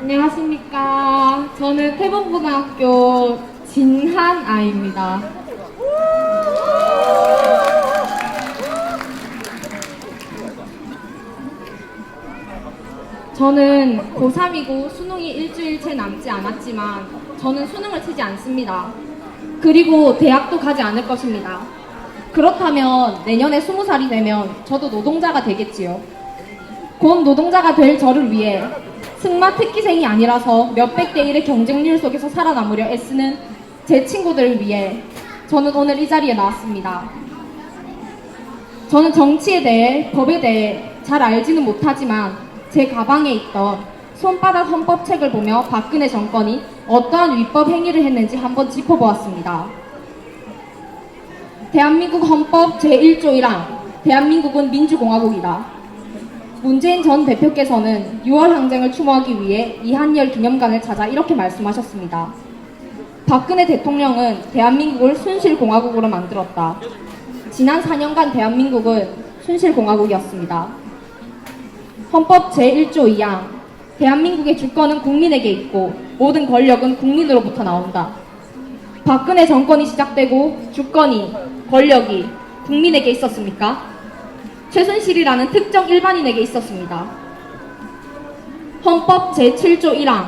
안녕하십니까. 저는 태봉고등학교 진한아입니다. 저는 고3이고 수능이 일주일채 남지 않았지만 저는 수능을 치지 않습니다. 그리고 대학도 가지 않을 것입니다. 그렇다면 내년에 20살이 되면 저도 노동자가 되겠지요. 곧 노동자가 될 저를 위해 승마 특기생이 아니라서 몇백 대 1의 경쟁률 속에서 살아남으려 애쓰는 제 친구들을 위해 저는 오늘 이 자리에 나왔습니다. 저는 정치에 대해, 법에 대해 잘 알지는 못하지만 제 가방에 있던 손바닥 헌법책을 보며 박근혜 정권이 어떠한 위법 행위를 했는지 한번 짚어보았습니다. 대한민국 헌법 제1조 1항 대한민국은 민주공화국이다. 문재인 전 대표께서는 6월 항쟁을 추모하기 위해 이한열 기념관을 찾아 이렇게 말씀하셨습니다. 박근혜 대통령은 대한민국을 순실공화국으로 만들었다. 지난 4년간 대한민국은 순실공화국이었습니다. 헌법 제1조 2항 대한민국의 주권은 국민에게 있고 모든 권력은 국민으로부터 나온다. 박근혜 정권이 시작되고 주권이, 권력이 국민에게 있었습니까? 최순실이라는 특정 일반인에게 있었습니다. 헌법 제7조 1항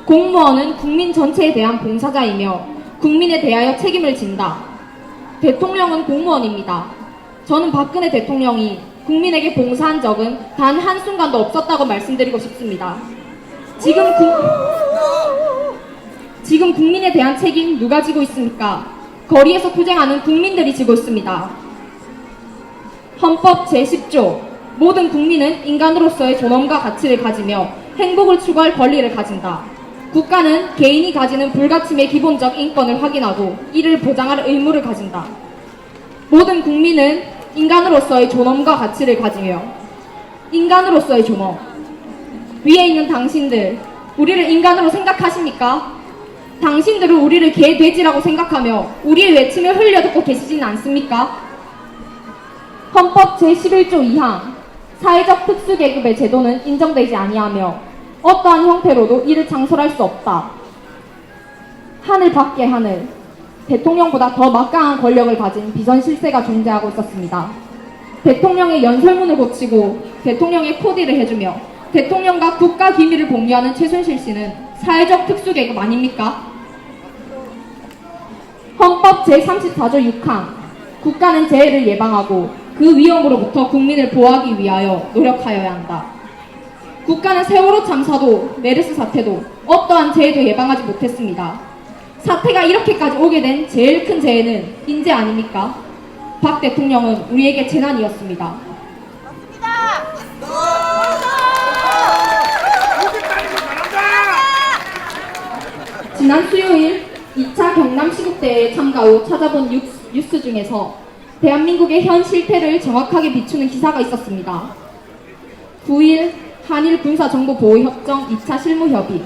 공무원은 국민 전체에 대한 봉사자이며 국민에 대하여 책임을 진다. 대통령은 공무원입니다. 저는 박근혜 대통령이 국민에게 봉사한 적은 단 한순간도 없었다고 말씀드리고 싶습니다. 지금 국민에 대한 책임 누가 지고 있습니까? 거리에서 투쟁하는 국민들이 지고 있습니다. 헌법 제10조 모든 국민은 인간으로서의 존엄과 가치를 가지며 행복을 추구할 권리를 가진다. 국가는 개인이 가지는 불가침의 기본적 인권을 확인하고 이를 보장할 의무를 가진다. 모든 국민은 인간으로서의 존엄과 가치를 가지며 인간으로서의 존엄. 위에 있는 당신들, 우리를 인간으로 생각하십니까? 당신들은 우리를 개, 돼지라고 생각하며 우리의 외침을 흘려듣고 계시지는 않습니까? 헌법 제11조 2항 사회적 특수계급의 제도는 인정되지 아니하며 어떠한 형태로도 이를 창설할 수 없다. 하늘 밖의 하늘, 대통령보다 더 막강한 권력을 가진 비선실세가 존재하고 있었습니다. 대통령의 연설문을 고치고 대통령의 코디를 해주며 대통령과 국가 기밀을 공유하는 최순실 씨는 사회적 특수계급 아닙니까? 헌법 제34조 6항 국가는 재해를 예방하고 그 위험으로부터 국민을 보호하기 위하여 노력하여야 한다. 국가는 세월호 참사도 메르스 사태도 어떠한 재해도 예방하지 못했습니다. 사태가 이렇게까지 오게 된 제일 큰 재해는 인재 아닙니까? 박 대통령은 우리에게 재난이었습니다. 지난 수요일 2차 경남 시국대회에 참가 후 찾아본 뉴스 중에서 대한민국의 현 실태를 정확하게 비추는 기사가 있었습니다. 9일 한일 군사정보보호협정 2차 실무협의.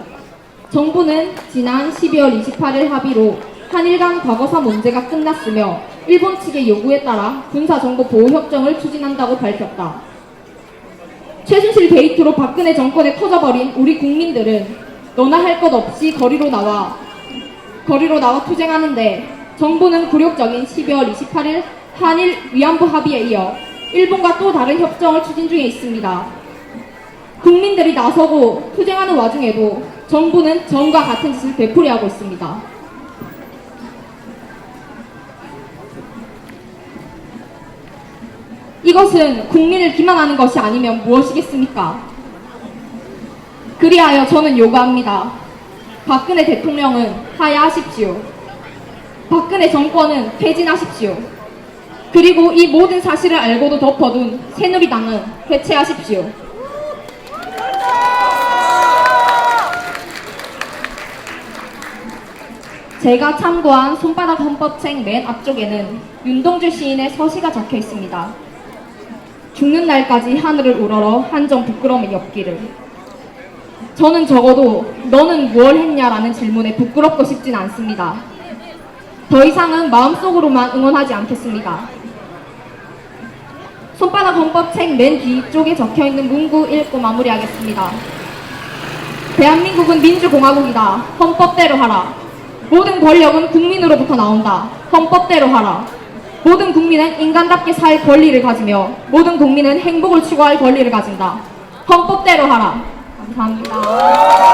정부는 지난 12월 28일 합의로 한일 간 과거사 문제가 끝났으며 일본 측의 요구에 따라 군사정보보호협정을 추진한다고 밝혔다. 최순실 게이트로 박근혜 정권에 터져버린 우리 국민들은 너나 할 것 없이 거리로 나와 투쟁하는데 정부는 굴욕적인 12월 28일 한일 위안부 합의에 이어 일본과 또 다른 협정을 추진 중에 있습니다. 국민들이 나서고 투쟁하는 와중에도 정부는 전과 같은 짓을 되풀이하고 있습니다. 이것은 국민을 기만하는 것이 아니면 무엇이겠습니까? 그리하여 저는 요구합니다. 박근혜 대통령은 하야하십시오. 박근혜 정권은 퇴진하십시오. 그리고 이 모든 사실을 알고도 덮어둔 새누리당은 해체하십시오. 제가 참고한 손바닥 헌법책 맨 앞쪽에는 윤동주 시인의 서시가 적혀 있습니다. 죽는 날까지 하늘을 우러러 한 점 부끄러움이 없기를. 저는 적어도 너는 무얼 했냐라는 질문에 부끄럽고 싶진 않습니다. 더 이상은 마음속으로만 응원하지 않겠습니다. 손바닥 헌법책 맨 뒤쪽에 적혀있는 문구 읽고 마무리하겠습니다. 대한민국은 민주공화국이다. 헌법대로 하라. 모든 권력은 국민으로부터 나온다. 헌법대로 하라. 모든 국민은 인간답게 살 권리를 가지며 모든 국민은 행복을 추구할 권리를 가진다. 헌법대로 하라. 감사합니다.